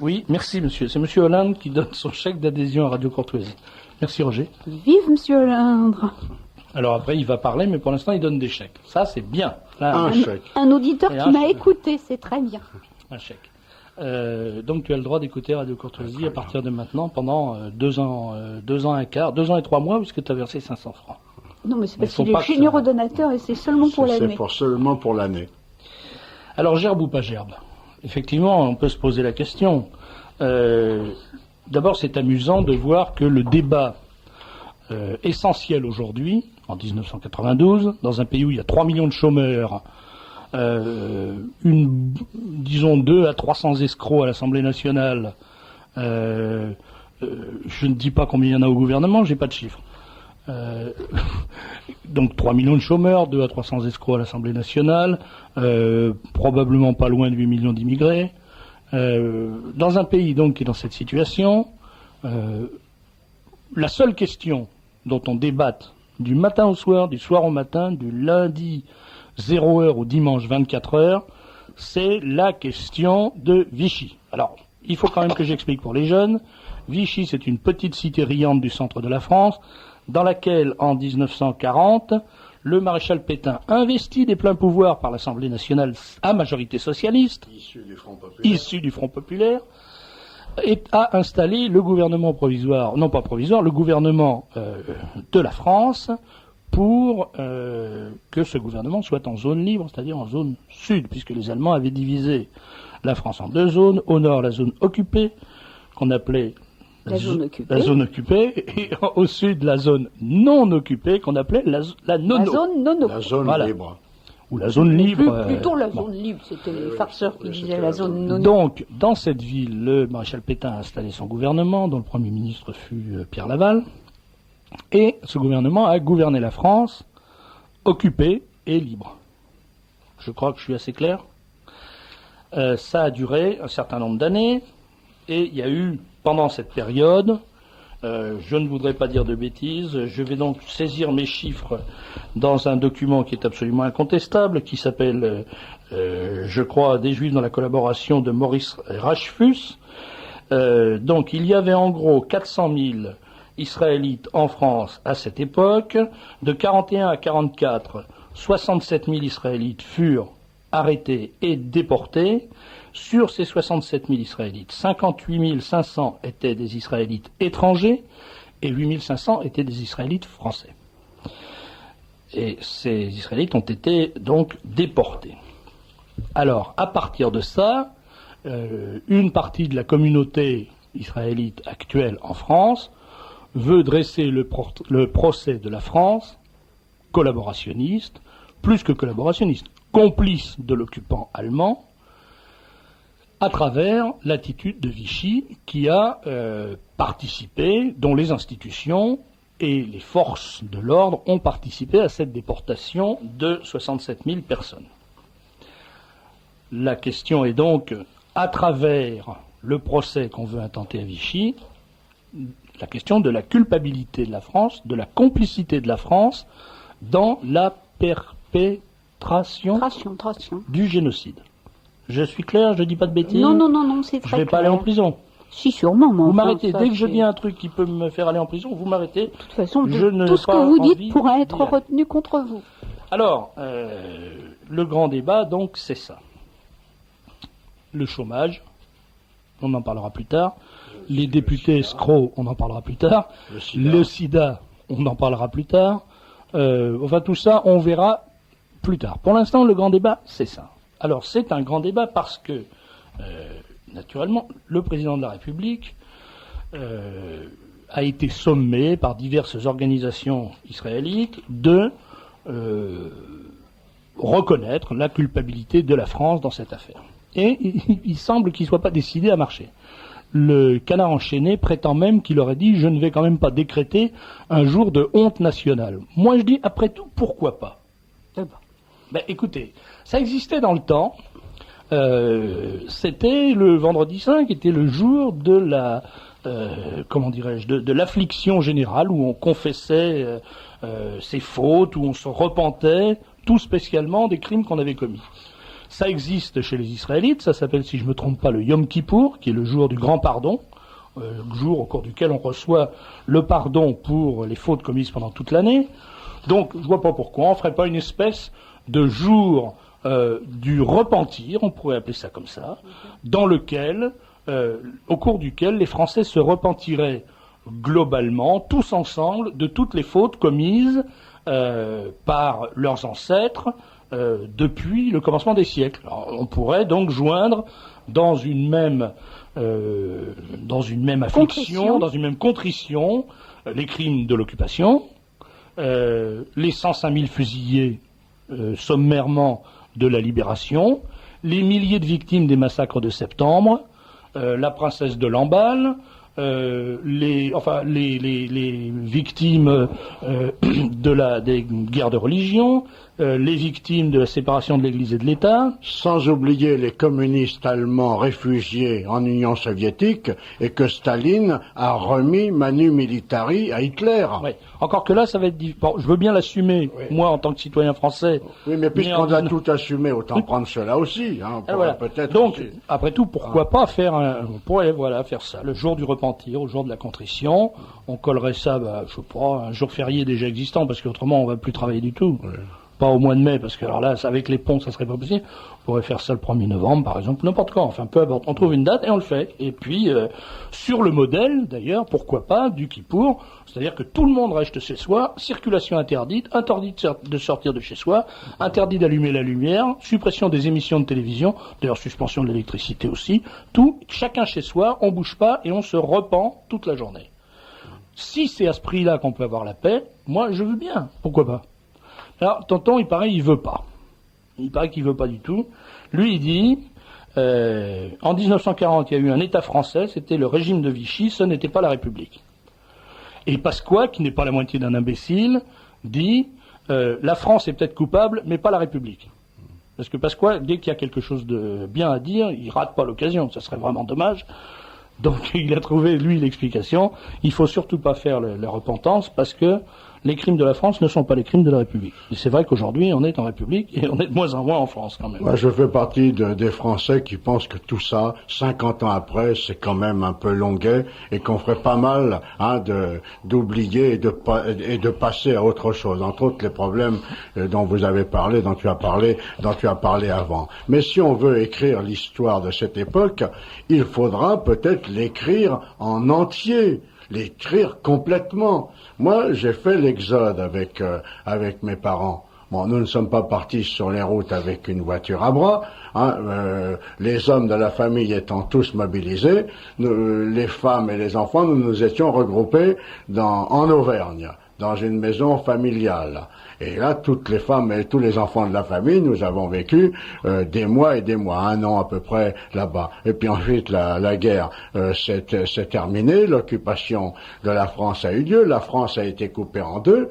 Oui, merci monsieur. C'est monsieur Hollande qui donne son chèque d'adhésion à Radio Courtoisie. Merci Roger. Vive monsieur Hollande. Alors après, il va parler, mais pour l'instant, il donne des chèques. Ça, c'est bien. Là, Un chèque. Un auditeur qui m'a écouté, c'est très bien. Un chèque. Donc tu as le droit d'écouter Radio Courtoisie à partir de maintenant pendant 2 ans, 2 ans et quart, 2 ans et 3 mois, puisque tu as versé 500 francs. Non, mais c'est parce qu'il est généreux donateur et c'est seulement pour l'année. C'est seulement pour l'année. Alors, gerbe ou pas gerbe? Effectivement, on peut se poser la question. D'abord, c'est amusant de voir que le débat essentiel aujourd'hui, en 1992, dans un pays où il y a 3 millions de chômeurs, disons 2 à 300 escrocs à l'Assemblée nationale, je ne dis pas combien il y en a au gouvernement, j'ai pas de chiffres. Donc 3 millions de chômeurs, 2 à 300 escrocs à l'Assemblée nationale, probablement pas loin de 8 millions d'immigrés. Dans un pays donc qui est dans cette situation, la seule question dont on débatte du matin au soir, du soir au matin, du lundi 0 heure au dimanche 24 heures, c'est la question de Vichy. Alors, il faut quand même que j'explique pour les jeunes. Vichy, c'est une petite cité riante du centre de la France, dans laquelle, en 1940, le maréchal Pétain, investi des pleins pouvoirs par l'Assemblée nationale à majorité socialiste, issu du Front populaire, a installé le gouvernement provisoire, non pas provisoire, le gouvernement de la France, pour que ce gouvernement soit en zone libre, c'est-à-dire en zone sud, puisque les Allemands avaient divisé la France en 2 zones, au nord la zone occupée, qu'on appelait la zone occupée, et au sud la zone non occupée, qu'on appelait la nono. La zone libre. Ou la zone libre. Plutôt la zone libre, c'était les farceurs qui disaient la zone nono. Donc, dans cette ville, le maréchal Pétain a installé son gouvernement, dont le Premier ministre fut Pierre Laval, et ce gouvernement a gouverné la France, occupée et libre. Je crois que je suis assez clair. Ça a duré un certain nombre d'années, et il y a eu, pendant cette période, je ne voudrais pas dire de bêtises, je vais donc saisir mes chiffres dans un document qui est absolument incontestable, qui s'appelle, je crois, Des Juifs dans la collaboration de Maurice Rachfus. Donc il y avait en gros 400 000 Israélites en France à cette époque. De 41 à 44, 67 000 Israélites furent arrêtés et déportés. Sur ces 67 000 Israélites, 58 500 étaient des Israélites étrangers et 8 500 étaient des Israélites français. Et ces Israélites ont été donc déportés. Alors, à partir de ça, une partie de la communauté israélite actuelle en France veut dresser le procès de la France, collaborationniste, plus que collaborationniste, complice de l'occupant allemand, à travers l'attitude de Vichy qui a participé, dont les institutions et les forces de l'ordre ont participé à cette déportation de 67 000 personnes. La question est donc, à travers le procès qu'on veut intenter à Vichy, la question de la culpabilité de la France, de la complicité de la France dans la perpétration du génocide. Je suis clair, je dis pas de bêtises. Non, c'est très clair. Je vais pas aller en prison. Si, sûrement. Vous m'arrêtez. Dès que je dis un truc qui peut me faire aller en prison, vous m'arrêtez. De toute façon, tout ce que vous dites pourra être retenu contre vous. Alors, le grand débat, donc, c'est ça. Le chômage, on en parlera plus tard. Les députés escrocs, on en parlera plus tard. Le sida, on en parlera plus tard. Enfin, tout ça, on verra plus tard. Pour l'instant, le grand débat, c'est ça. Alors, c'est un grand débat parce que, naturellement, le président de la République a été sommé par diverses organisations israélites de reconnaître la culpabilité de la France dans cette affaire. Et il semble qu'il ne soit pas décidé à marcher. Le Canard enchaîné prétend même qu'il aurait dit « je ne vais quand même pas décréter un jour de honte nationale ». Moi je dis, après tout, pourquoi pas? Ben, écoutez, ça existait dans le temps. C'était le vendredi saint qui était le jour de la, de l'affliction générale où on confessait ses fautes, où on se repentait, tout spécialement des crimes qu'on avait commis. Ça existe chez les Israélites, ça s'appelle, si je me trompe pas, le Yom Kippour, qui est le jour du grand pardon, jour au cours duquel on reçoit le pardon pour les fautes commises pendant toute l'année. Donc, je vois pas pourquoi on ferait pas une espèce de jour du repentir, on pourrait appeler ça comme ça, dans lequel, au cours duquel les Français se repentiraient globalement, tous ensemble, de toutes les fautes commises par leurs ancêtres depuis le commencement des siècles. Alors, on pourrait donc joindre dans une même affliction, dans une même contrition, les crimes de l'occupation, les 105 000 fusillés sommairement de la Libération, les milliers de victimes des massacres de septembre, la princesse de Lamballe, les victimes des guerres de religion, les victimes de la séparation de l'Église et de l'État. Sans oublier les communistes allemands réfugiés en Union soviétique et que Staline a remis manu militari à Hitler. Oui. Encore que là, ça va être bon, je veux bien l'assumer, moi, en tant que citoyen français. Oui, mais puisqu'on a tout assumé, autant prendre cela aussi. Voilà. Peut-être donc, aussi. Après tout, pourquoi pas faire on pourrait, faire ça, le jour du repentir, au jour de la contrition. On collerait ça, je sais pas, un jour férié déjà existant, parce qu'autrement, on va plus travailler du tout. Oui. Pas au mois de mai, parce que alors là, avec les ponts, ça serait pas possible. On pourrait faire ça le 1er novembre, par exemple, n'importe quand. Enfin, peu importe. On trouve une date et on le fait. Et puis, sur le modèle, d'ailleurs, pourquoi pas, du Kippour, c'est-à-dire que tout le monde reste chez soi, circulation interdite, interdit de sortir de chez soi, interdit d'allumer la lumière, suppression des émissions de télévision, d'ailleurs suspension de l'électricité aussi, tout, chacun chez soi, on bouge pas et on se repent toute la journée. Si c'est à ce prix-là qu'on peut avoir la paix, moi, je veux bien. Pourquoi pas? Alors, tonton, il paraît, il veut pas. Il paraît qu'il veut pas du tout. Lui, il dit, en 1940, il y a eu un État français, c'était le régime de Vichy, ce n'était pas la République. Et Pasqua, qui n'est pas la moitié d'un imbécile, dit, la France est peut-être coupable, mais pas la République. Parce que Pasqua, dès qu'il y a quelque chose de bien à dire, il rate pas l'occasion, ça serait vraiment dommage. Donc, il a trouvé, lui, l'explication. Il faut surtout pas faire la repentance, parce que les crimes de la France ne sont pas les crimes de la République. Et c'est vrai qu'aujourd'hui, on est en République et on est de moins en moins en France, quand même. Moi, je fais partie des Français qui pensent que tout ça, 50 ans après, c'est quand même un peu longuet et qu'on ferait pas mal d'oublier et de passer à autre chose. Entre autres, les problèmes dont vous avez parlé, dont tu as parlé avant. Mais si on veut écrire l'histoire de cette époque, il faudra peut-être l'écrire en entier. L'écrire complètement. Moi, j'ai fait l'exode avec mes parents. Bon, nous ne sommes pas partis sur les routes avec une voiture à bras. Les hommes de la famille étant tous mobilisés, les femmes et les enfants, nous nous étions regroupés en Auvergne, dans une maison familiale. Et là, toutes les femmes et tous les enfants de la famille, nous avons vécu des mois et des mois, 1 an à peu près là-bas. Et puis ensuite, la guerre s'est terminée, l'occupation de la France a eu lieu, la France a été coupée en deux.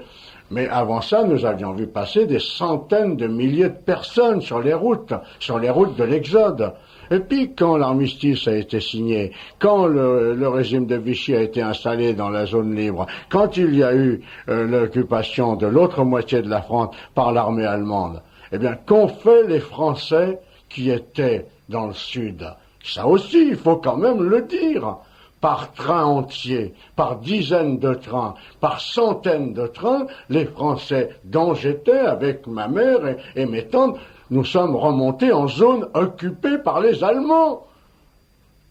Mais avant ça, nous avions vu passer des centaines de milliers de personnes sur les routes de l'Exode. Et puis, quand l'armistice a été signé, quand le régime de Vichy a été installé dans la zone libre, quand il y a eu l'occupation de l'autre moitié de la France par l'armée allemande, eh bien, qu'ont fait les Français qui étaient dans le Sud? Ça aussi, il faut quand même le dire. Par train entier, par dizaines de trains, par centaines de trains, les Français dont j'étais avec ma mère et mes tantes, nous sommes remontés en zone occupée par les Allemands.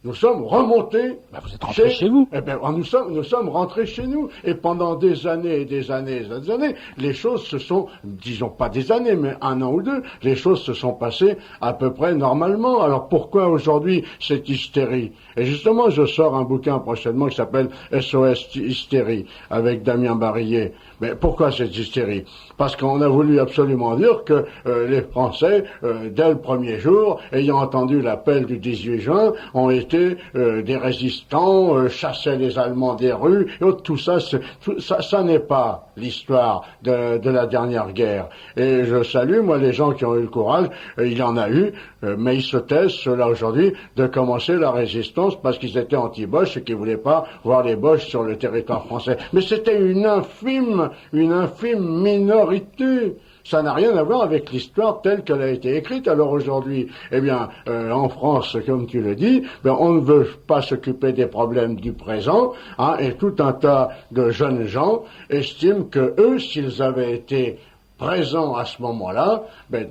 Nous sommes remontés. Vous êtes rentrés chez vous. Eh bien, nous sommes rentrés chez nous. Et pendant des années et des années et des années, les choses se sont, disons pas des années, mais 1 an ou 2, les choses se sont passées à peu près normalement. Alors pourquoi aujourd'hui cette hystérie? Et justement, je sors un bouquin prochainement qui s'appelle SOS Hystérie, avec Damien Barillet. Mais pourquoi cette hystérie? Parce qu'on a voulu absolument dire que les Français, dès le premier jour, ayant entendu l'appel du 18 juin, ont été des résistants, chassaient les Allemands des rues, et tout ça, ça n'est pas l'histoire de la dernière guerre. Et je salue, moi, les gens qui ont eu le courage, il y en a eu, mais ils se taisent, ceux-là aujourd'hui, de commencer la résistance parce qu'ils étaient anti-Boche et qu'ils voulaient pas voir les Boches sur le territoire français. Mais c'était une infime minorité. Ça n'a rien à voir avec l'histoire telle qu'elle a été écrite. Alors aujourd'hui, eh bien, en France, comme tu le dis, on ne veut pas s'occuper des problèmes du présent, et tout un tas de jeunes gens estiment que eux, s'ils avaient été présents à ce moment-là,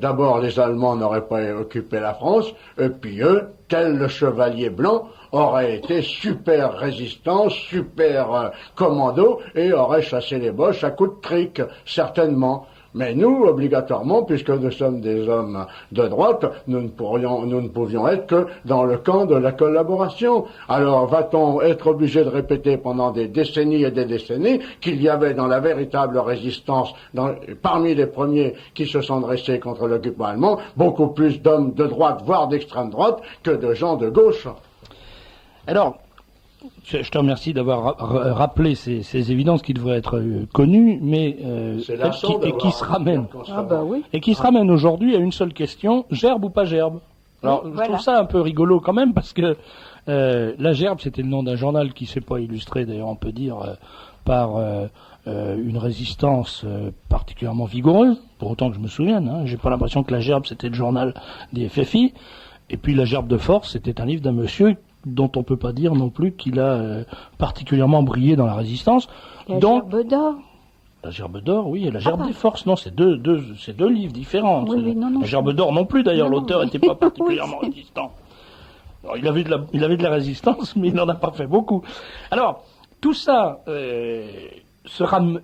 d'abord les Allemands n'auraient pas occupé la France, et puis eux, tel le chevalier blanc, auraient été super résistants, super commando, et auraient chassé les Boches à coups de cric, certainement. Mais nous, obligatoirement, puisque nous sommes des hommes de droite, nous ne pouvions être que dans le camp de la collaboration. Alors, va-t-on être obligé de répéter pendant des décennies et des décennies qu'il y avait dans la véritable résistance, parmi les premiers qui se sont dressés contre l'occupant allemand, beaucoup plus d'hommes de droite, voire d'extrême droite, que de gens de gauche? Alors, je te remercie d'avoir rappelé ces évidences qui devraient être connues, mais qui se ramènent. Oui. Et qui se ramènent aujourd'hui à une seule question: gerbe ou pas gerbe? Alors, je trouve ça un peu rigolo quand même, parce que la gerbe, c'était le nom d'un journal qui s'est pas illustré, d'ailleurs, on peut dire, par une résistance particulièrement vigoureuse, pour autant que je me souvienne. J'ai pas l'impression que la gerbe, c'était le journal des FFI. Et puis la gerbe de force, c'était un livre d'un monsieur dont on peut pas dire non plus qu'il a particulièrement brillé dans la résistance. Gerbe d'or. La gerbe d'or, oui, et la gerbe des forces, non, c'est deux livres différents. Oui, non, la gerbe d'or non plus, d'ailleurs, l'auteur n'était pas particulièrement résistant. Alors, il avait de la résistance, mais il n'en a pas fait beaucoup. Alors, tout ça,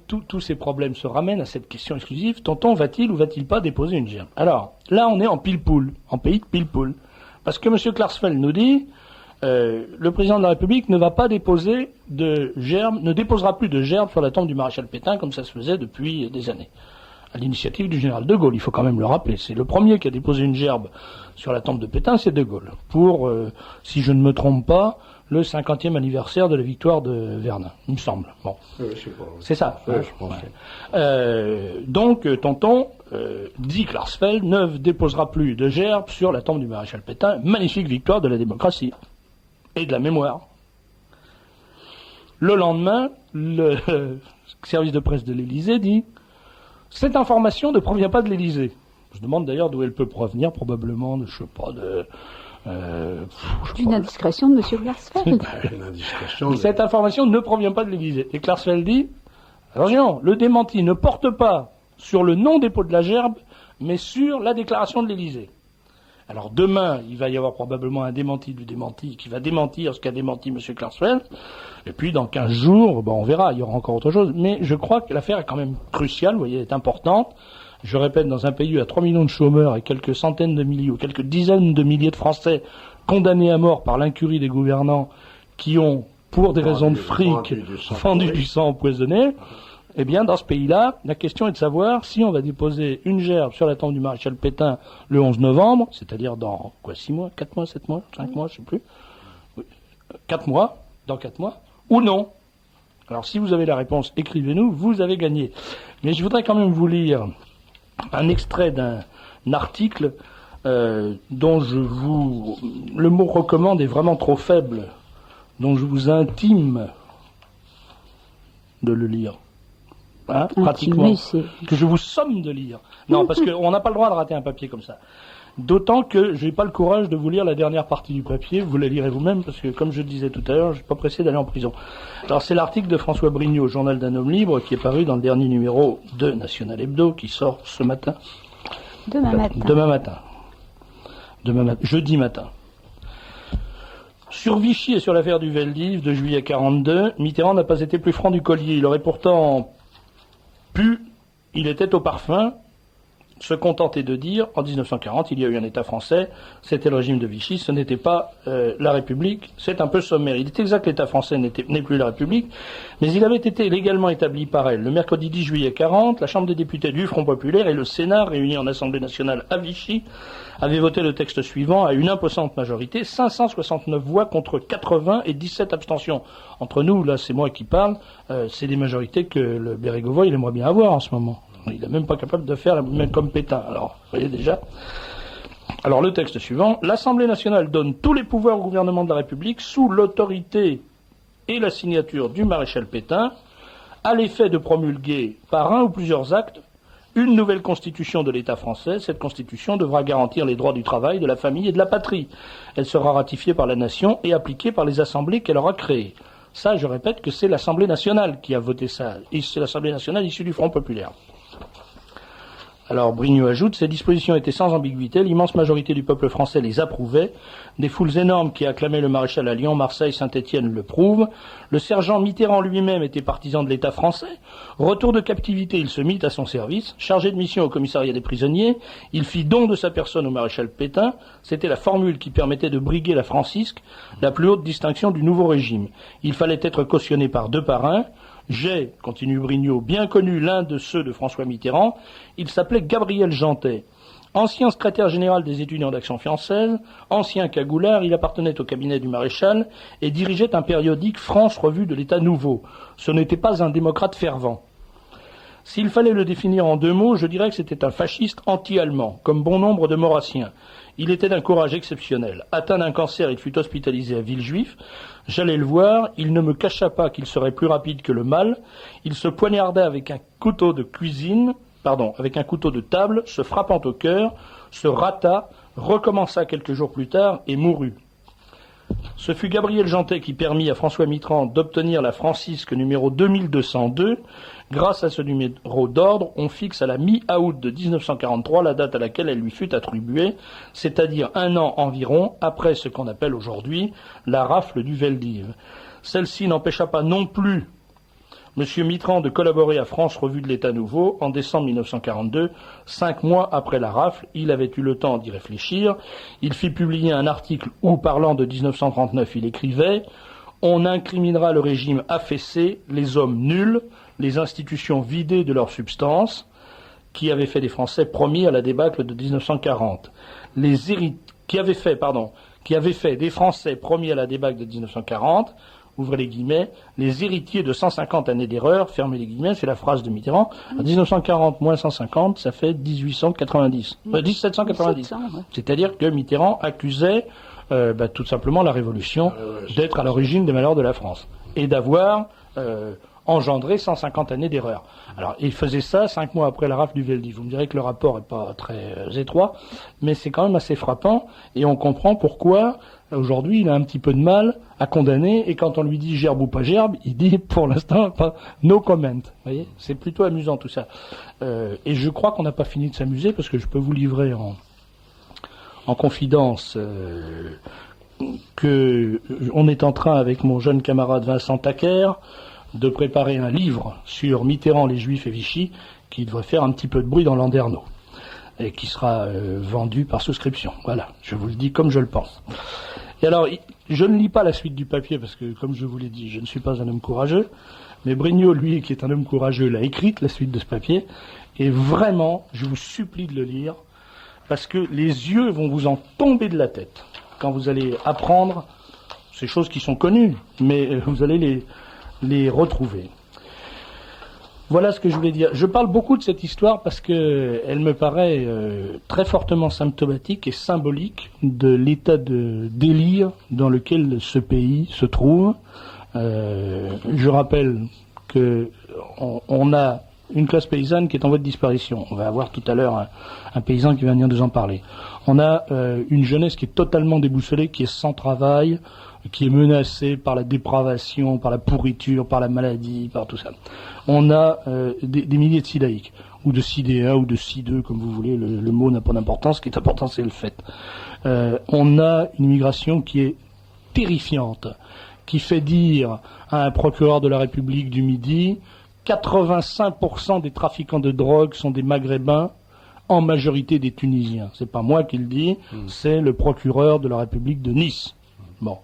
tous ces problèmes se ramènent à cette question exclusive: tonton va-t-il ou va-t-il pas déposer une gerbe? Alors, là, on est en pile-poule, en pays de pile-poule. Parce que M. Klarsfeld nous dit, le président de la République ne va pas déposer de gerbe, ne déposera plus de gerbe sur la tombe du maréchal Pétain, comme ça se faisait depuis des années. À l'initiative du général de Gaulle, il faut quand même le rappeler. C'est le premier qui a déposé une gerbe sur la tombe de Pétain, c'est de Gaulle. Pour, si je ne me trompe pas, le 50e anniversaire de la victoire de Verdun, il me semble. Bon. C'est ça. Je pense. Donc, tonton, dit Klarsfeld, ne déposera plus de gerbe sur la tombe du maréchal Pétain. Magnifique victoire de la démocratie et de la mémoire. Le lendemain, le service de presse de l'Élysée dit: cette information ne provient pas de l'Élysée. Je demande d'ailleurs d'où elle peut provenir, probablement de, je sais pas, d'une indiscrétion de M. Klarsfeld. Cette information ne provient pas de l'Élysée. Et Klarsfeld dit: attention, le démenti ne porte pas sur le non-dépôt de la gerbe, mais sur la déclaration de l'Élysée. Alors demain, il va y avoir probablement un démenti du démenti qui va démentir ce qu'a démenti M. Klarsfeld. Et puis dans 15 jours, on verra, il y aura encore autre chose. Mais je crois que l'affaire est quand même cruciale, vous voyez, elle est importante. Je répète, dans un pays où il y a 3 millions de chômeurs et quelques centaines de milliers ou quelques dizaines de milliers de Français condamnés à mort par l'incurie des gouvernants qui ont, pour des raisons de fric, fendu du sang empoisonné, eh bien, dans ce pays-là, la question est de savoir si on va déposer une gerbe sur la tombe du maréchal Pétain le 11 novembre, c'est-à-dire dans, 6 mois, 4 mois, 7 mois, 5 mois, je sais plus. 4 mois, dans 4 mois, ou non. Alors, si vous avez la réponse, écrivez-nous, vous avez gagné. Mais je voudrais quand même vous lire un extrait d'un article dont le mot recommande est vraiment trop faible, dont je vous intime de le lire. Pratiquement, que je vous somme de lire. Non, parce qu'on n'a pas le droit de rater un papier comme ça. D'autant que je n'ai pas le courage de vous lire la dernière partie du papier, vous la lirez vous-même, parce que comme je le disais tout à l'heure, je ne suis pas pressé d'aller en prison. Alors c'est l'article de François Brignot, Journal d'un homme libre, qui est paru dans le dernier numéro de National Hebdo, qui sort ce matin. Demain matin. Jeudi matin. Sur Vichy et sur l'affaire du Veldiv de juillet 42, Mitterrand n'a pas été plus franc du collier. Il aurait pourtant il était au parfum, se contenter de dire, en 1940, il y a eu un État français, c'était le régime de Vichy, ce n'était pas la République, c'est un peu sommaire. Il est exact que l'État français n'est plus la République, mais il avait été légalement établi par elle. Le mercredi 10 juillet 40, la Chambre des députés du Front populaire et le Sénat, réunis en Assemblée nationale à Vichy, avaient voté le texte suivant à une imposante majorité, 569 voix contre 80 et 17 abstentions. Entre nous, là c'est moi qui parle, c'est des majorités que le Bérégovoy il aimerait bien avoir en ce moment. Il n'est même pas capable de faire même comme Pétain. Alors, vous voyez déjà. Alors, le texte suivant. L'Assemblée nationale donne tous les pouvoirs au gouvernement de la République sous l'autorité et la signature du maréchal Pétain, à l'effet de promulguer par un ou plusieurs actes une nouvelle constitution de l'État français. Cette constitution devra garantir les droits du travail, de la famille et de la patrie. Elle sera ratifiée par la nation et appliquée par les assemblées qu'elle aura créées. Ça, je répète que c'est l'Assemblée nationale qui a voté ça. Et c'est l'Assemblée nationale issue du Front populaire. Alors Brignot ajoute, ces dispositions étaient sans ambiguïté, l'immense majorité du peuple français les approuvait, des foules énormes qui acclamaient le maréchal à Lyon, Marseille, Saint-Étienne le prouvent, le sergent Mitterrand lui-même était partisan de l'État français, retour de captivité, il se mit à son service, chargé de mission au commissariat des prisonniers, il fit don de sa personne au maréchal Pétain, c'était la formule qui permettait de briguer la Francisque, la plus haute distinction du nouveau régime. Il fallait être cautionné par 2 parrains. J'ai, continue Brignot, bien connu l'un de ceux de François Mitterrand, il s'appelait Gabriel Jeantet. Ancien secrétaire général des étudiants d'Action française, ancien cagoulard, il appartenait au cabinet du maréchal et dirigeait un périodique France Revue de l'État Nouveau. Ce n'était pas un démocrate fervent. S'il fallait le définir en 2 mots, je dirais que c'était un fasciste anti-allemand, comme bon nombre de maurassiens. Il était d'un courage exceptionnel. Atteint d'un cancer, il fut hospitalisé à Villejuif. J'allais le voir, il ne me cacha pas qu'il serait plus rapide que le mal. Il se poignarda avec un couteau de table, se frappant au cœur, se rata, recommença quelques jours plus tard et mourut. Ce fut Gabriel Jeantet qui permit à François Mitterrand d'obtenir la Francisque numéro 2202. Grâce à ce numéro d'ordre, on fixe à la mi-août de 1943 la date à laquelle elle lui fut attribuée, c'est-à-dire 1 an environ après ce qu'on appelle aujourd'hui la rafle du Veldiv. Celle-ci n'empêcha pas non plus M. Mitterrand de collaborer à France Revue de l'État Nouveau en décembre 1942, 5 mois après la rafle. Il avait eu le temps d'y réfléchir. Il fit publier un article où, parlant de 1939, il écrivait « On incriminera le régime affaissé, les hommes nuls, les institutions vidées de leur substance, qui avaient fait des Français promis à la débâcle de 1940. Qui avaient fait des Français promis à la débâcle de 1940, ouvrez les guillemets, les héritiers de 150 années d'erreur, fermez les guillemets, c'est la phrase de Mitterrand. À 1940 moins 150, ça fait 1790. C'est-à-dire que Mitterrand accusait tout simplement la Révolution d'être à l'origine des malheurs de la France et d'avoir engendré 150 années d'erreur. Alors, il faisait ça 5 mois après la rafle du Veldiv. Vous me direz que le rapport n'est pas très étroit, mais c'est quand même assez frappant, et on comprend pourquoi, aujourd'hui, il a un petit peu de mal à condamner, et quand on lui dit gerbe ou pas gerbe, il dit, pour l'instant, pas no comment. Vous voyez, c'est plutôt amusant tout ça. Et je crois qu'on n'a pas fini de s'amuser, parce que je peux vous livrer en confidence que on est en train, avec mon jeune camarade Vincent Taquer, de préparer un livre sur Mitterrand, les Juifs et Vichy, qui devrait faire un petit peu de bruit dans Landerneau, et qui sera vendu par souscription. Voilà, je vous le dis comme je le pense. Et alors, je ne lis pas la suite du papier, parce que, comme je vous l'ai dit, je ne suis pas un homme courageux, mais Brignot, lui, qui est un homme courageux, l'a écrite, la suite de ce papier, et vraiment, je vous supplie de le lire, parce que les yeux vont vous en tomber de la tête, quand vous allez apprendre ces choses qui sont connues, mais vous allez les retrouver. Voilà ce que je voulais dire. Je parle beaucoup de cette histoire parce que elle me paraît très fortement symptomatique et symbolique de l'état de délire dans lequel ce pays se trouve. Je rappelle que on a une classe paysanne qui est en voie de disparition. On va avoir tout à l'heure un paysan qui va venir nous en parler. On a une jeunesse qui est totalement déboussolée, qui est sans travail, qui est menacée par la dépravation, par la pourriture, par la maladie, par tout ça. On a des milliers de sidaïques, ou de sidéens, ou de sideux, comme vous voulez, le mot n'a pas d'importance, ce qui est important c'est le fait. On a une immigration qui est terrifiante, qui fait dire à un procureur de la République du Midi 85% des trafiquants de drogue sont des Maghrébins, en majorité des Tunisiens. C'est pas moi qui le dis, c'est le procureur de la République de Nice. Bon,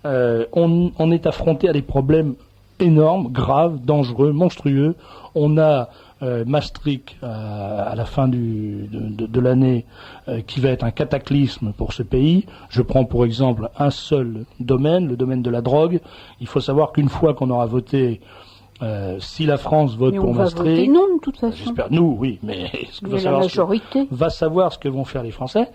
on est affronté à des problèmes énormes, graves, dangereux, monstrueux. On a Maastricht à la fin de l'année qui va être un cataclysme pour ce pays. Je prends pour exemple un seul domaine, le domaine de la drogue. Il faut savoir qu'une fois qu'on aura voté, si la France vote pour Maastricht, non, de toute façon. J'espère, nous, oui, mais la majorité va savoir ce que vont faire les Français.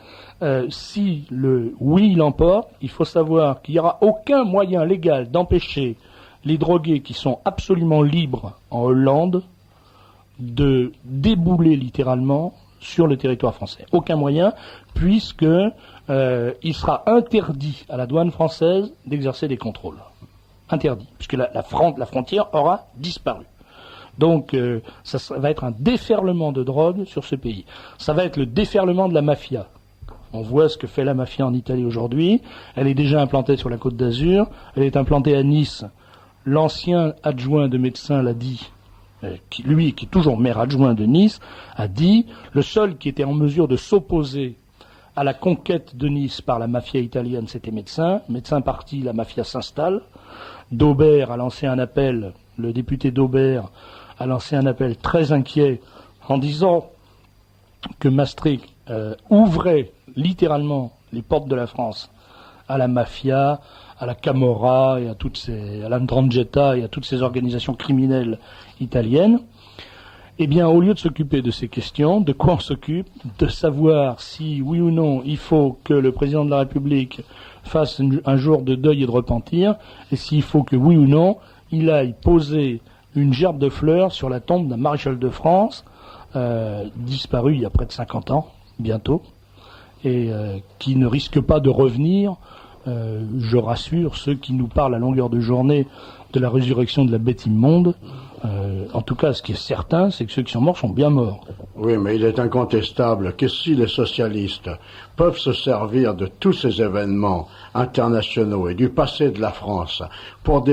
Si le oui l'emporte, il faut savoir qu'il n'y aura aucun moyen légal d'empêcher les drogués qui sont absolument libres en Hollande de débouler littéralement sur le territoire français. Aucun moyen, puisque il sera interdit à la douane française d'exercer des contrôles. Interdit, puisque la frontière aura disparu. Donc ça va être un déferlement de drogue sur ce pays. Ça va être le déferlement de la mafia. On voit ce que fait la mafia en Italie aujourd'hui. Elle est déjà implantée sur la Côte d'Azur. Elle est implantée à Nice. L'ancien adjoint de médecin l'a dit, qui est toujours maire adjoint de Nice, a dit, le seul qui était en mesure de s'opposer à la conquête de Nice par la mafia italienne, c'était Médecin. Médecin parti, la mafia s'installe. Daubert a lancé un appel, le député Daubert a lancé un appel très inquiet en disant que Maastricht ouvrait littéralement les portes de la France à la mafia, à la Camorra et à la 'Ndrangheta et à toutes ces organisations criminelles italiennes. Eh bien, au lieu de s'occuper de ces questions, de quoi on s'occupe? De savoir si, oui ou non, il faut que le président de la République fasse un jour de deuil et de repentir, et s'il faut que, oui ou non, il aille poser une gerbe de fleurs sur la tombe d'un maréchal de France, disparu il y a près de 50 ans, bientôt, et qui ne risque pas de revenir. Je rassure ceux qui nous parlent à longueur de journée de la résurrection de la bête immonde. En tout cas, ce qui est certain, c'est que ceux qui sont morts sont bien morts. Oui, mais il est incontestable que si les socialistes peuvent se servir de tous ces événements internationaux et du passé de la France pour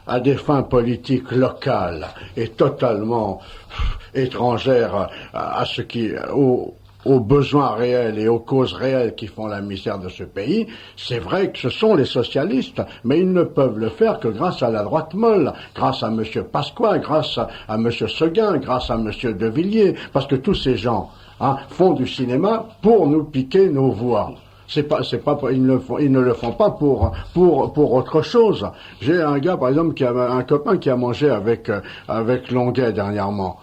à des fins politiques locales et totalement étrangères à ce qui aux besoins réels et aux causes réelles qui font la misère de ce pays, c'est vrai que ce sont les socialistes, mais ils ne peuvent le faire que grâce à la droite molle, grâce à M. Pasqua, grâce à M. Seguin, grâce à M. De Villiers, parce que tous ces gens font du cinéma pour nous piquer nos voix. Ils ne le font pas pour autre chose. J'ai un gars, par exemple, un copain qui a mangé avec Longuet dernièrement.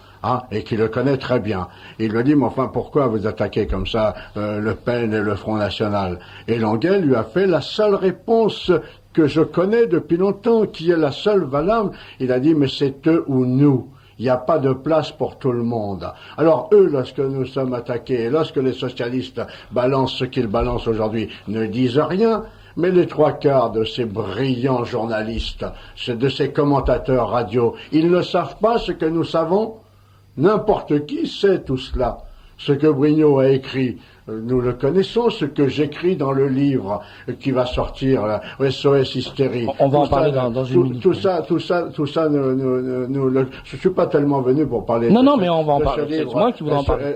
Et qui le connaît très bien. Il lui dit, mais enfin, pourquoi vous attaquez comme ça Le Pen et le Front National? Et Longuet lui a fait la seule réponse que je connais depuis longtemps, qui est la seule valable. Il a dit, mais c'est eux ou nous. Il n'y a pas de place pour tout le monde. Alors eux, lorsque nous sommes attaqués, et lorsque les socialistes balancent ce qu'ils balancent aujourd'hui, ne disent rien. Mais les trois quarts de ces brillants journalistes, de ces commentateurs radio, ils ne savent pas ce que nous savons. N'importe qui sait tout cela. Ce que Brignot a écrit, nous le connaissons, ce que j'écris dans le livre qui va sortir, SOS Hystérie. On va en parler dans une minute. Tout ça, je suis pas tellement venu pour parler Non, mais on va en parler. C'est moi qui voudrais en parler.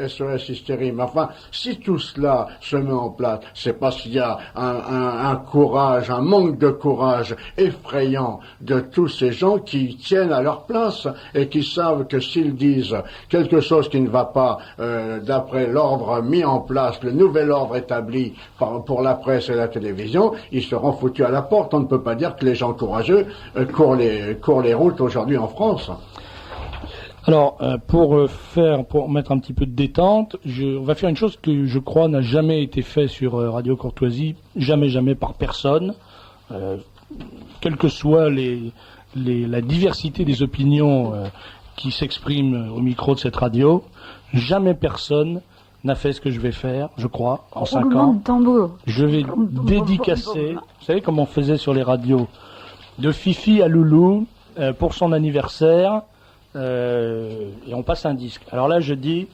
SOS Hystérie. Mais enfin, si tout cela se met en place, c'est parce qu'il y a un courage, un manque de courage effrayant de tous ces gens qui tiennent à leur place et qui savent que s'ils disent quelque chose qui ne va pas d'après l'ordre mis en place, le nouvel ordre établi pour la presse et la télévision, ils seront foutus à la porte. On ne peut pas dire que les gens courageux courent les routes aujourd'hui en France. Alors, pour mettre un petit peu de détente, on va faire une chose que je crois n'a jamais été fait sur Radio Courtoisie, jamais par personne, quelle que soit la diversité des opinions qui s'expriment au micro de cette radio, jamais personne n'a fait ce que je vais faire, je crois, en 5 ans. Je vais dédicacer, vous savez comme on faisait sur les radios, de Fifi à Loulou, pour son anniversaire, et on passe un disque. Alors là, je dis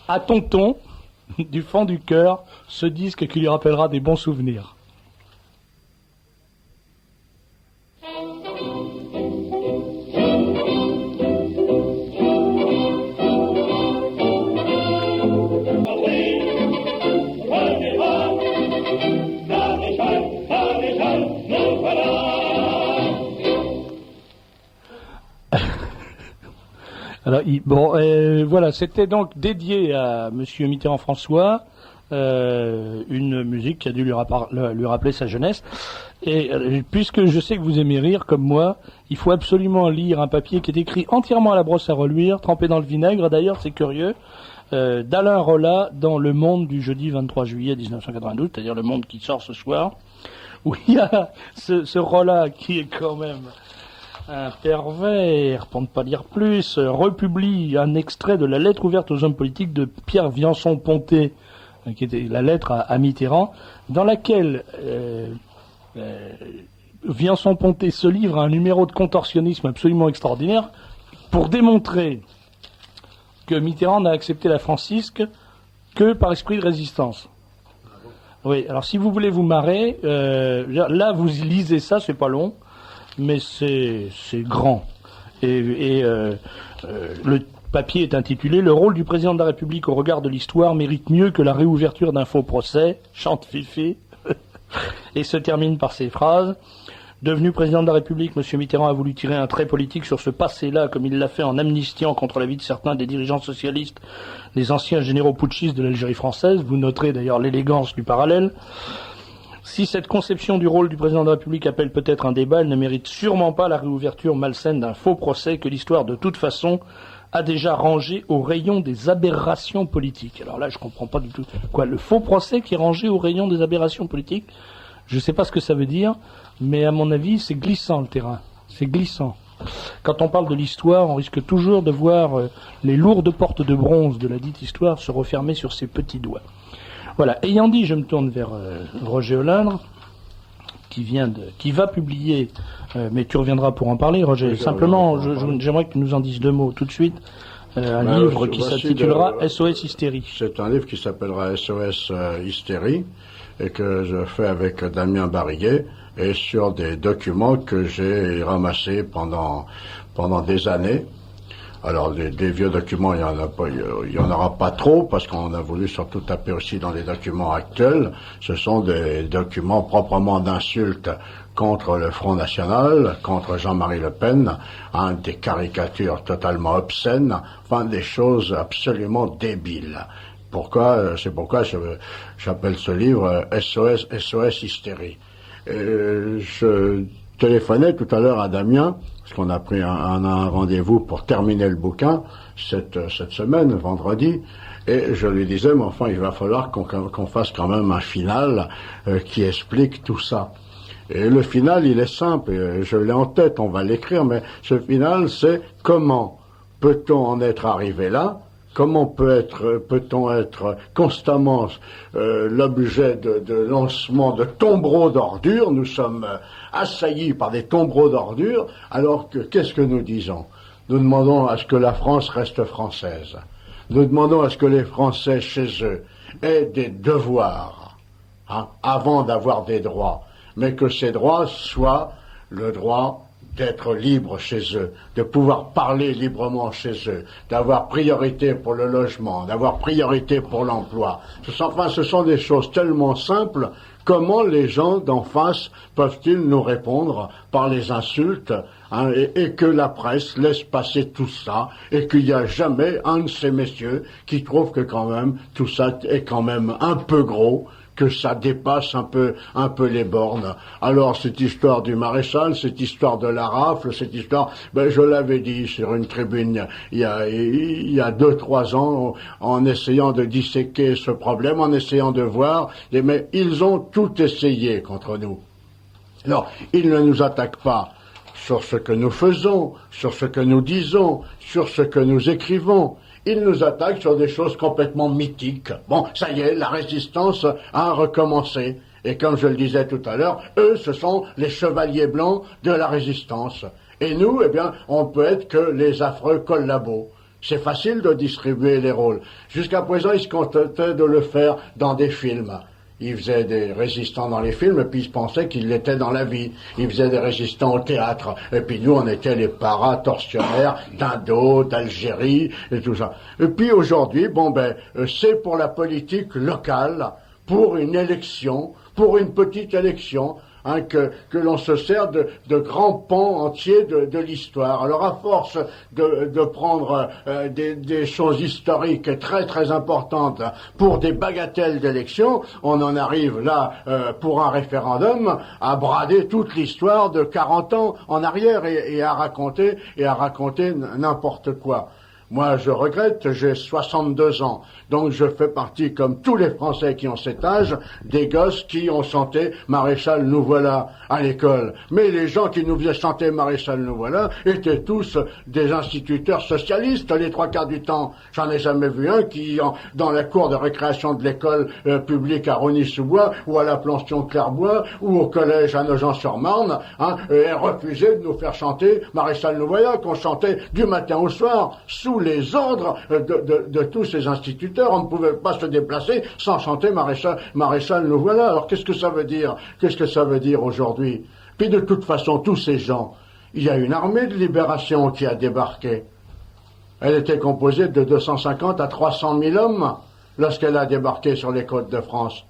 à Tonton, du fond du cœur, ce disque qui lui rappellera des bons souvenirs. Alors, voilà, c'était donc dédié à Monsieur Mitterrand-François, une musique qui a dû lui rappeler sa jeunesse. Et puisque je sais que vous aimez rire comme moi, il faut absolument lire un papier qui est écrit entièrement à la brosse à reluire, trempé dans le vinaigre. D'ailleurs, c'est curieux, d'Alain Rolla dans Le Monde du jeudi 23 juillet 1992, c'est-à-dire Le Monde qui sort ce soir, où il y a ce Rolla qui est quand même un pervers, pour ne pas dire plus, republie un extrait de la lettre ouverte aux hommes politiques de Pierre Viançon-Ponté, qui était la lettre à Mitterrand, dans laquelle Viançon-Ponté se livre à un numéro de contorsionnisme absolument extraordinaire pour démontrer que Mitterrand n'a accepté la francisque que par esprit de résistance. Oui, alors si vous voulez vous marrer, là vous lisez ça, c'est pas long, mais c'est grand. Et le papier est intitulé « Le rôle du président de la République au regard de l'histoire mérite mieux que la réouverture d'un faux procès », chante Fifi, et se termine par ces phrases. Devenu président de la République, M. Mitterrand a voulu tirer un trait politique sur ce passé-là, comme il l'a fait en amnistiant contre l'avis de certains des dirigeants socialistes les anciens généraux putschistes de l'Algérie française. Vous noterez d'ailleurs l'élégance du parallèle. Si cette conception du rôle du président de la République appelle peut-être un débat, elle ne mérite sûrement pas la réouverture malsaine d'un faux procès que l'histoire, de toute façon, a déjà rangé au rayon des aberrations politiques. Alors là, je comprends pas du tout. Quoi, le faux procès qui est rangé au rayon des aberrations politiques? Je ne sais pas ce que ça veut dire, mais à mon avis, c'est glissant le terrain. C'est glissant. Quand on parle de l'histoire, on risque toujours de voir les lourdes portes de bronze de la dite histoire se refermer sur ses petits doigts. Voilà. Ayant dit, je me tourne vers Roger Olindre, qui va publier, mais tu reviendras pour en parler, Roger. Simplement, j'aimerais que tu nous en dises deux mots tout de suite. Un livre qui s'intitulera SOS Hystérie. C'est un livre qui s'appellera SOS Hystérie et que je fais avec Damien Bariguet et sur des documents que j'ai ramassés pendant des années. Alors des vieux documents, il y en aura pas trop parce qu'on a voulu surtout taper aussi dans les documents actuels. Ce sont des documents proprement d'insultes contre le Front National, contre Jean-Marie Le Pen, des caricatures totalement obscènes, enfin des choses absolument débiles. C'est pourquoi j'appelle ce livre SOS Hystérie. Je téléphonais tout à l'heure à Damien, parce qu'on a pris un rendez-vous pour terminer le bouquin cette semaine, vendredi, et je lui disais, mais enfin, il va falloir qu'on fasse quand même un final qui explique tout ça. Et le final, il est simple, et je l'ai en tête, on va l'écrire, mais ce final, c'est comment peut-on en être arrivé là? Comment peut-on être constamment l'objet de lancement de tombereaux d'ordures? Nous sommes assaillis par des tombereaux d'ordures, alors que qu'est-ce que nous disons? Nous demandons à ce que la France reste française. Nous demandons à ce que les Français chez eux aient des devoirs, avant d'avoir des droits, mais que ces droits soient le droit d'être libre chez eux, de pouvoir parler librement chez eux, d'avoir priorité pour le logement, d'avoir priorité pour l'emploi. Ce sont des choses tellement simples. Comment les gens d'en face peuvent-ils nous répondre par les insultes, et que la presse laisse passer tout ça, et qu'il n'y a jamais un de ces messieurs qui trouve que quand même tout ça est quand même un peu gros, que ça dépasse un peu les bornes. Alors, cette histoire du maréchal, cette histoire de la rafle, cette histoire, je l'avais dit sur une tribune il y a 2-3 ans, en essayant de disséquer ce problème, en essayant de voir, mais ils ont tout essayé contre nous. Alors, ils ne nous attaquent pas sur ce que nous faisons, sur ce que nous disons, sur ce que nous écrivons. Ils nous attaquent sur des choses complètement mythiques. Bon, ça y est, la résistance a recommencé. Et comme je le disais tout à l'heure, eux, ce sont les chevaliers blancs de la résistance. Et nous, eh bien, on peut être que les affreux collabos. C'est facile de distribuer les rôles. Jusqu'à présent, ils se contentaient de le faire dans des films. Ils faisaient des résistants dans les films, et puis ils pensaient qu'ils l'étaient dans la vie. Ils faisaient des résistants au théâtre. Et puis nous, on était les paratortionnaires d'Indo, d'Algérie, et tout ça. Et puis aujourd'hui, c'est pour la politique locale, pour une élection, pour une petite élection, que l'on se sert de grands pans entiers de l'histoire. Alors à force de prendre des choses historiques très très importantes pour des bagatelles d'élections, on en arrive là pour un référendum à brader toute l'histoire de 40 ans en arrière et à raconter n'importe quoi. Moi, je regrette, j'ai 62 ans, donc je fais partie, comme tous les Français qui ont cet âge, des gosses qui ont chanté « Maréchal, nous voilà » à l'école. Mais les gens qui nous faisaient chanter « Maréchal, nous voilà » étaient tous des instituteurs socialistes, les 3/4 du temps. J'en ai jamais vu un qui, dans la cour de récréation de l'école publique à Rosny-sous-Bois, ou à la pension Clairbois, ou au collège à Nogent-sur-Marne, ait refusé de nous faire chanter « Maréchal, nous voilà » qu'on chantait du matin au soir, sous les ordres de tous ces instituteurs. On ne pouvait pas se déplacer sans chanter Maréchal, nous voilà. Alors qu'est-ce que ça veut dire? Qu'est-ce que ça veut dire aujourd'hui? Puis de toute façon, tous ces gens, il y a une armée de libération qui a débarqué. Elle était composée de 250 à 300 000 hommes lorsqu'elle a débarqué sur les côtes de France.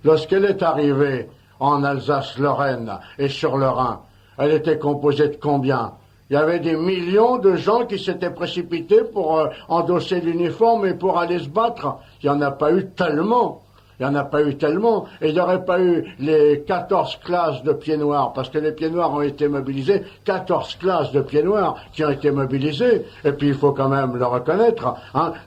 Lorsqu'elle est arrivée en Alsace-Lorraine et sur le Rhin, elle était composée de combien? Il y avait des millions de gens qui s'étaient précipités pour endosser l'uniforme et pour aller se battre. Il n'y en a pas eu tellement. Il n'y en a pas eu tellement. Et il n'y aurait pas eu les 14 classes de pieds noirs, parce que les pieds noirs ont été mobilisés, 14 classes de pieds noirs qui ont été mobilisées. Et puis il faut quand même le reconnaître,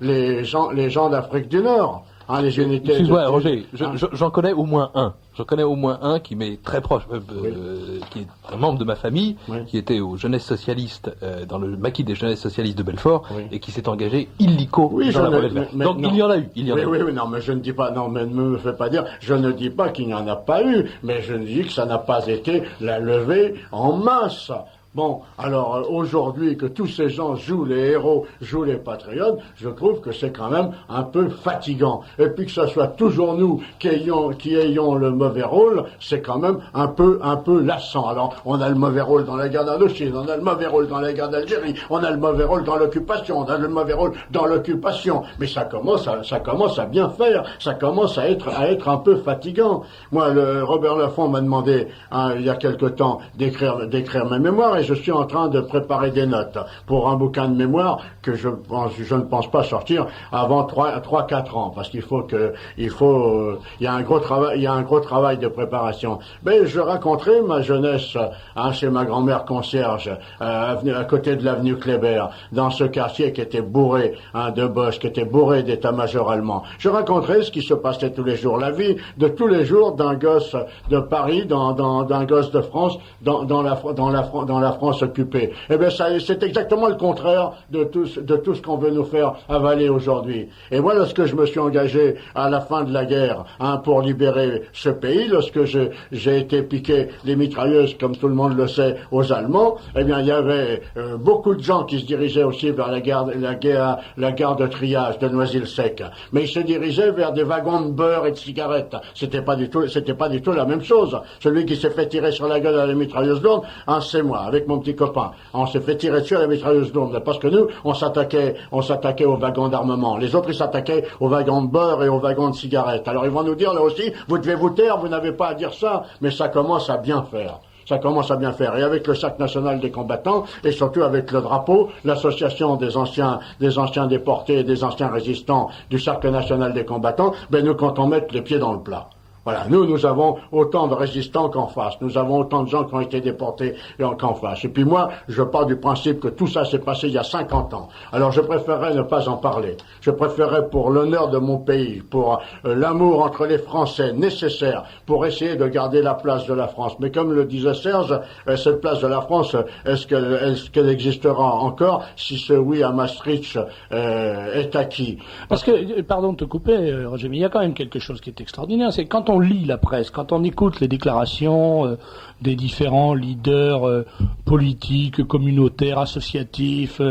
les gens d'Afrique du Nord. Les unités. Excuse-moi, Roger, j'en connais au moins un. J'en connais au moins un qui m'est très proche, qui est un membre de ma famille, qui était aux Jeunesses Socialistes, dans le maquis des Jeunesses Socialistes de Belfort, et qui s'est engagé illico dans la Volée verte. Donc il y en a eu. Oui, non, mais je ne dis pas, non, mais ne me fais pas dire, je ne dis pas qu'il n'y en a pas eu, mais je dis que ça n'a pas été la levée en masse. Bon, alors aujourd'hui que tous ces gens jouent les héros, jouent les patriotes, je trouve que c'est quand même un peu fatigant. Et puis que ce soit toujours nous qui ayons le mauvais rôle, c'est quand même un peu lassant. Alors, on a le mauvais rôle dans la guerre d'Indochine, on a le mauvais rôle dans la guerre d'Algérie, on a le mauvais rôle dans l'occupation, on a le mauvais rôle dans l'occupation. Mais ça commence à bien faire, ça commence à être un peu fatigant. Moi, Robert Laffont m'a demandé, il y a quelque temps, d'écrire mes mémoires, et je suis en train de préparer des notes pour un bouquin de mémoire que je ne pense pas sortir avant 3-4 ans, parce il y a un gros travail de préparation. Mais je raconterai ma jeunesse, chez ma grand-mère concierge, à côté de l'avenue Kléber, dans ce quartier qui était bourré, de Bosch, qui était bourré d'état-major allemand. Je raconterai ce qui se passait tous les jours, la vie de tous les jours d'un gosse de Paris, d'un gosse de France, dans la France occupée. Eh bien, c'est exactement le contraire de tout ce qu'on veut nous faire avaler aujourd'hui. Et moi, lorsque je me suis engagé à la fin de la guerre, pour libérer ce pays, lorsque j'ai été piqué les mitrailleuses, comme tout le monde le sait, aux Allemands, eh bien, il y avait beaucoup de gens qui se dirigeaient aussi vers la gare de triage de Noisy-le-Sec. Mais ils se dirigeaient vers des wagons de beurre et de cigarettes. C'était pas du tout la même chose. Celui qui s'est fait tirer sur la gueule à la mitrailleuse lourde, c'est moi, avec mon petit copain. On s'est fait tirer dessus à la mitrailleuse lourde, parce que nous, on s'attaquait aux wagons d'armement. Les autres, ils s'attaquaient aux wagons de beurre et aux wagons de cigarettes. Alors ils vont nous dire, là aussi, vous devez vous taire, vous n'avez pas à dire ça, mais ça commence à bien faire. Ça commence à bien faire. Et avec le Cercle national des combattants, et surtout avec le drapeau, l'association des anciens déportés et des anciens résistants du Cercle national des combattants, nous comptons mettre les pieds dans le plat. Voilà, nous avons autant de résistants qu'en face. Nous avons autant de gens qui ont été déportés qu'en face. Et puis moi, je pars du principe que tout ça s'est passé il y a 50 ans. Alors je préférerais ne pas en parler. Je préférerais, pour l'honneur de mon pays, pour l'amour entre les Français nécessaire pour essayer de garder la place de la France. Mais comme le disait Serge, cette place de la France, est-ce qu'elle existera encore si ce oui à Maastricht est acquis? Parce que, pardon de te couper, Roger, mais il y a quand même quelque chose qui est extraordinaire, c'est quand on lit la presse, quand on écoute les déclarations des différents leaders politiques, communautaires, associatifs,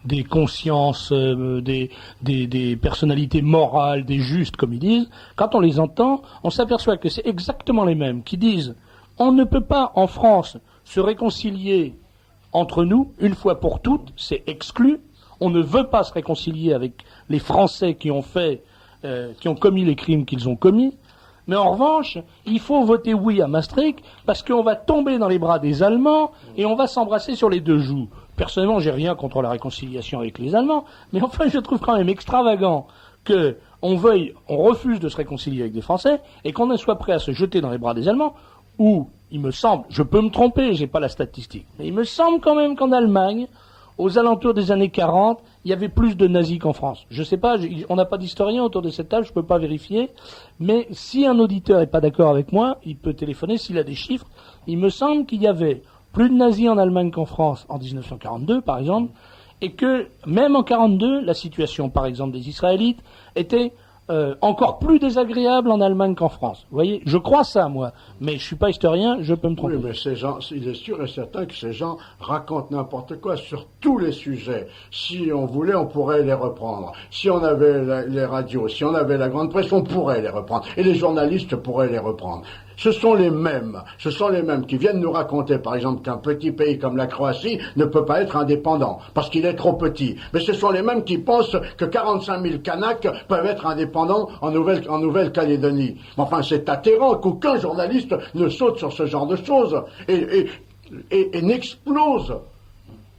des consciences, des personnalités morales, des justes, comme ils disent, quand on les entend, on s'aperçoit que c'est exactement les mêmes qui disent on ne peut pas en France se réconcilier entre nous, une fois pour toutes, c'est exclu, on ne veut pas se réconcilier avec les Français qui ont commis les crimes qu'ils ont commis. Mais en revanche, il faut voter oui à Maastricht parce qu'on va tomber dans les bras des Allemands et on va s'embrasser sur les deux joues. Personnellement, j'ai rien contre la réconciliation avec les Allemands, mais enfin, je trouve quand même extravagant que on refuse de se réconcilier avec des Français et qu'on ne soit prêt à se jeter dans les bras des Allemands, où, il me semble, je peux me tromper, j'ai pas la statistique, mais il me semble quand même qu'en Allemagne, aux alentours des années 40, il y avait plus de nazis qu'en France. Je sais pas, on n'a pas d'historien autour de cette table, je peux pas vérifier, mais si un auditeur est pas d'accord avec moi, il peut téléphoner s'il a des chiffres. Il me semble qu'il y avait plus de nazis en Allemagne qu'en France en 1942, par exemple, et que même en 42, la situation, par exemple, des Israélites était encore plus désagréable en Allemagne qu'en France. Vous voyez, je crois ça, moi, mais je suis pas historien, je peux me tromper. Oui, mais ces gens, il est sûr et certain que ces gens racontent n'importe quoi sur tous les sujets. Si on voulait, on pourrait les reprendre. Si on avait les radios, si on avait la grande presse, on pourrait les reprendre. Et les journalistes pourraient les reprendre. Ce sont les mêmes qui viennent nous raconter, par exemple, qu'un petit pays comme la Croatie ne peut pas être indépendant, parce qu'il est trop petit. Mais ce sont les mêmes qui pensent que 45 000 Kanaks peuvent être indépendants en Nouvelle-Calédonie. Enfin, c'est atterrant qu'aucun journaliste ne saute sur ce genre de choses et n'explose.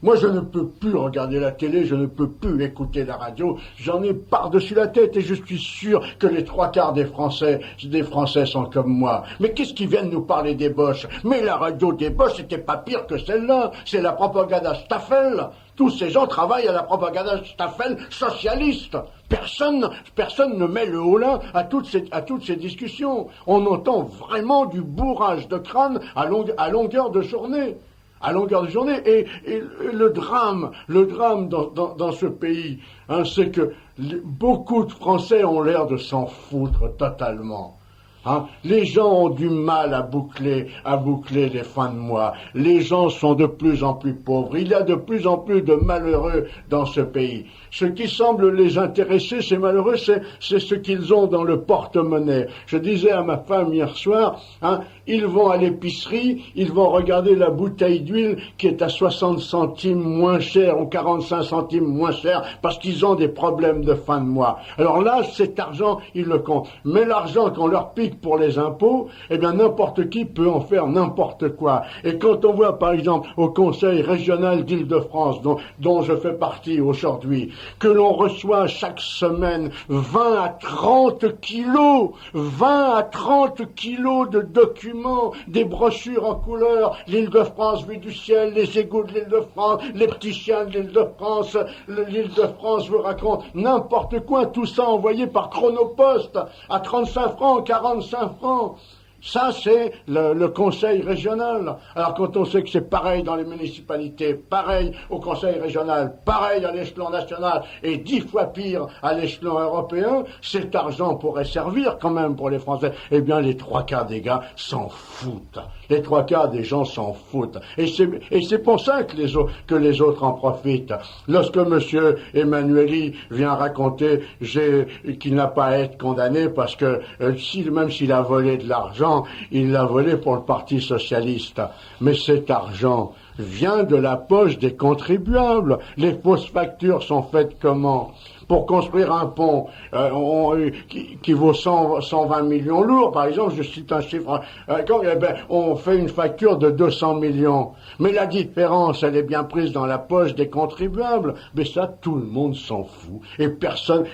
Moi, je ne peux plus regarder la télé, je ne peux plus écouter la radio. J'en ai par-dessus la tête et je suis sûr que les 3/4 des Français sont comme moi. Mais qu'est-ce qu'ils viennent nous parler des Boches? Mais la radio des Boches, c'était pas pire que celle-là. C'est la propagande Staffel. Tous ces gens travaillent à la propagande Staffel socialiste. Personne ne met le holà à toutes ces discussions. On entend vraiment du bourrage de crâne à longueur de journée. Et le drame dans ce pays, c'est que beaucoup de Français ont l'air de s'en foutre totalement. Les gens ont du mal à boucler les fins de mois. Les gens sont de plus en plus pauvres. Il y a de plus en plus de malheureux dans ce pays. Ce qui semble les intéresser, ces malheureux, c'est ce qu'ils ont dans le porte-monnaie. Je disais à ma femme hier soir, ils vont à l'épicerie, ils vont regarder la bouteille d'huile qui est à 60 centimes moins chère ou 45 centimes moins chère parce qu'ils ont des problèmes de fin de mois. Alors là, cet argent, ils le comptent. Mais l'argent qu'on leur pique pour les impôts, eh bien n'importe qui peut en faire n'importe quoi. Et quand on voit par exemple au Conseil régional d'Île-de-France, dont je fais partie aujourd'hui, que l'on reçoit chaque semaine 20 à 30 kilos de documents, des brochures en couleur, l'Île-de-France vue du ciel, les égouts de l'Île-de-France, les petits chiens de l'Île-de-France, l'Île-de-France vous raconte n'importe quoi, tout ça envoyé par Chronopost à 35 francs, 45 francs. Ça, c'est le conseil régional. Alors, quand on sait que c'est pareil dans les municipalités, pareil au conseil régional, pareil à l'échelon national et 10 fois pire à l'échelon européen, cet argent pourrait servir quand même pour les Français. Eh bien, les 3/4 des gars s'en foutent. Les 3/4 des gens s'en foutent. Et c'est pour ça que les autres en profitent. Lorsque monsieur Emmanueli vient raconter qu'il n'a pas à être condamné parce que même s'il a volé de l'argent, il l'a volé pour le Parti socialiste. Mais cet argent vient de la poche des contribuables. Les fausses factures sont faites comment? Pour construire un pont qui vaut 120 millions lourds, par exemple, je cite un chiffre, on fait une facture de 200 millions. Mais la différence, elle est bien prise dans la poche des contribuables. Mais ça, tout le monde s'en fout. Et personne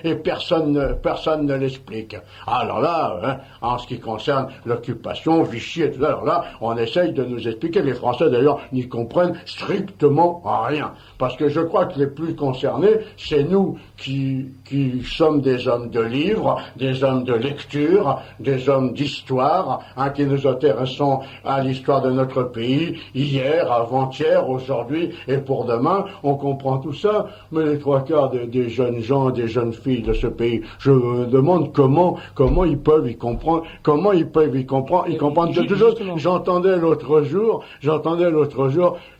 ne l'explique. Alors là, en ce qui concerne l'occupation, Vichy et tout ça, alors là, on essaye de nous expliquer. Les Français, d'ailleurs, n'y comprennent strictement rien. Parce que je crois que les plus concernés, c'est nous qui sommes des hommes de livres, des hommes de lecture, des hommes d'histoire, qui nous intéressons à l'histoire de notre pays, hier, avant-hier, aujourd'hui et pour demain. On comprend tout ça, mais les 3/4 des jeunes gens, des jeunes filles de ce pays, je me demande comment ils peuvent y comprendre, ils comprennent quelque chose. J'entendais l'autre jour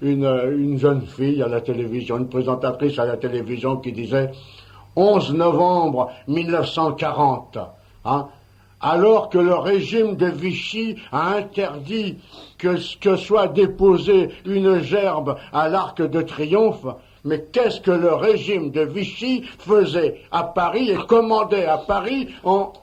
une jeune fille à la télévision, une présentatrice à la télévision qui disait 11 novembre 1940, alors que le régime de Vichy a interdit que soit déposée une gerbe à l'Arc de Triomphe, mais qu'est-ce que le régime de Vichy faisait à Paris et commandait à Paris en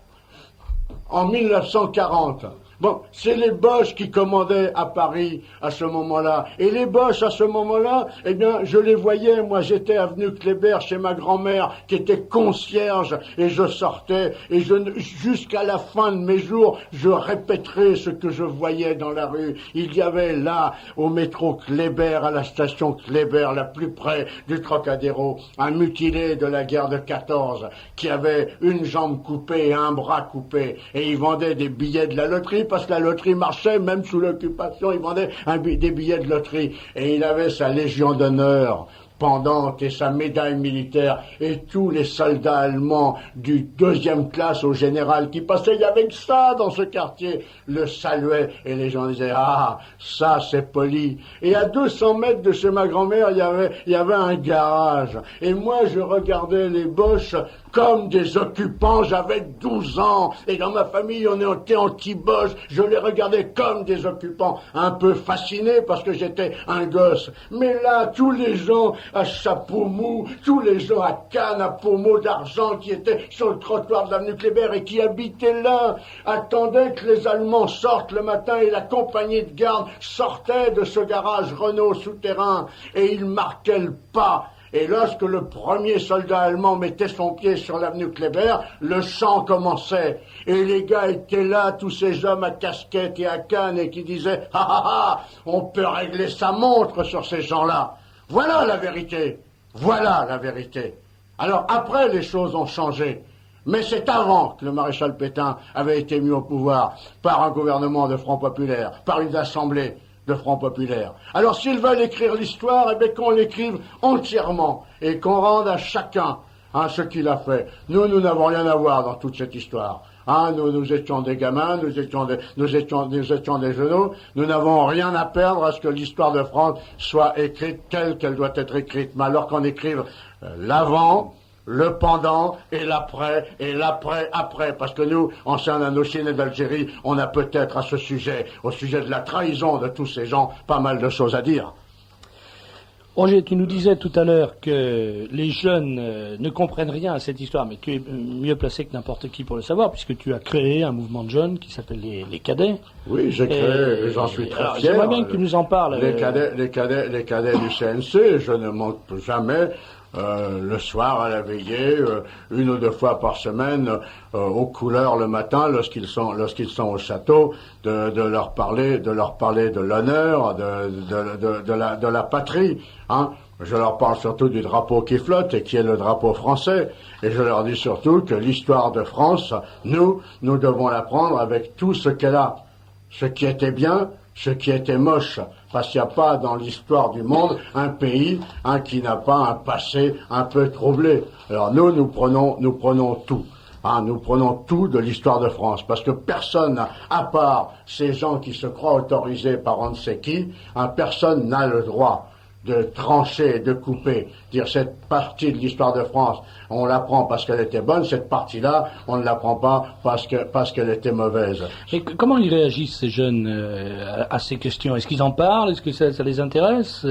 1940? Bon, c'est les Boches qui commandaient à Paris à ce moment-là. Et les Boches, à ce moment-là, eh bien, je les voyais. Moi, j'étais avenue Kléber chez ma grand-mère qui était concierge et je sortais et jusqu'à la fin de mes jours, je répéterai ce que je voyais dans la rue. Il y avait là, au métro Kléber, à la station Kléber, la plus près du Trocadéro, un mutilé de la guerre de 14 qui avait une jambe coupée et un bras coupé. Et il vendait des billets de la loterie parce que la loterie marchait, même sous l'occupation, il vendait des billets de loterie. Et il avait sa Légion d'honneur pendante et sa médaille militaire, et tous les soldats allemands du 2e classe au général qui passaient, il y avait que ça dans ce quartier, le saluaient, et les gens disaient, ah, ça c'est poli. Et à 200 mètres de chez ma grand-mère, il y avait un garage, et moi je regardais les Boches comme des occupants, j'avais 12 ans, et dans ma famille on était anti-Boche, je les regardais comme des occupants, un peu fascinés parce que j'étais un gosse. Mais là, tous les gens à chapeau mou, tous les gens à canne, à pommeau d'argent qui étaient sur le trottoir de l'avenue Kléber et qui habitaient là, attendaient que les Allemands sortent le matin et la compagnie de garde sortait de ce garage Renault souterrain et ils marquaient le pas. Et lorsque le premier soldat allemand mettait son pied sur l'avenue Kléber, le chant commençait. Et les gars étaient là, tous ces hommes à casquette et à canne, et qui disaient « Ah ah ah, on peut régler sa montre sur ces gens-là ». Voilà la vérité. Voilà la vérité. Alors après, les choses ont changé. Mais c'est avant que le maréchal Pétain avait été mis au pouvoir par un gouvernement de Front Populaire, par une assemblée de Front Populaire. Alors s'ils veulent écrire l'histoire, eh bien qu'on l'écrive entièrement et qu'on rende à chacun ce qu'il a fait. Nous n'avons rien à voir dans toute cette histoire. Nous étions des gamins, nous étions des genoux, nous n'avons rien à perdre à ce que l'histoire de France soit écrite telle qu'elle doit être écrite. Mais alors qu'on écrive l'avant, le pendant et l'après, après. Parce que nous, anciens Indochine et d'Algérie, on a peut-être à ce sujet, au sujet de la trahison de tous ces gens, pas mal de choses à dire. Roger, tu nous disais tout à l'heure que les jeunes ne comprennent rien à cette histoire, mais tu es mieux placé que n'importe qui pour le savoir, puisque tu as créé un mouvement de jeunes qui s'appelle les cadets. Oui, j'ai créé, j'en suis très fier. J'aimerais bien que tu nous en parles. Les cadets du CNC, je ne manque jamais. Le soir à la veillée, 1 ou 2 fois par semaine, aux couleurs le matin, lorsqu'ils sont au château, de leur parler de l'honneur, de la patrie. Je leur parle surtout du drapeau qui flotte et qui est le drapeau français. Et je leur dis surtout que l'histoire de France, nous devons la prendre avec tout ce qu'elle a. Ce qui était bien, ce qui était moche. Parce qu'il n'y a pas dans l'histoire du monde un pays qui n'a pas un passé un peu troublé. Alors nous prenons tout. Nous prenons tout de l'histoire de France, parce que personne, à part ces gens qui se croient autorisés par on ne sait qui, personne n'a le droit de trancher, de couper, dire cette partie de l'histoire de France, on l'apprend parce qu'elle était bonne, cette partie-là, on ne l'apprend pas parce qu'elle était mauvaise. Et comment ils réagissent, ces jeunes, à ces questions? Est-ce qu'ils en parlent? Est-ce que ça les intéresse?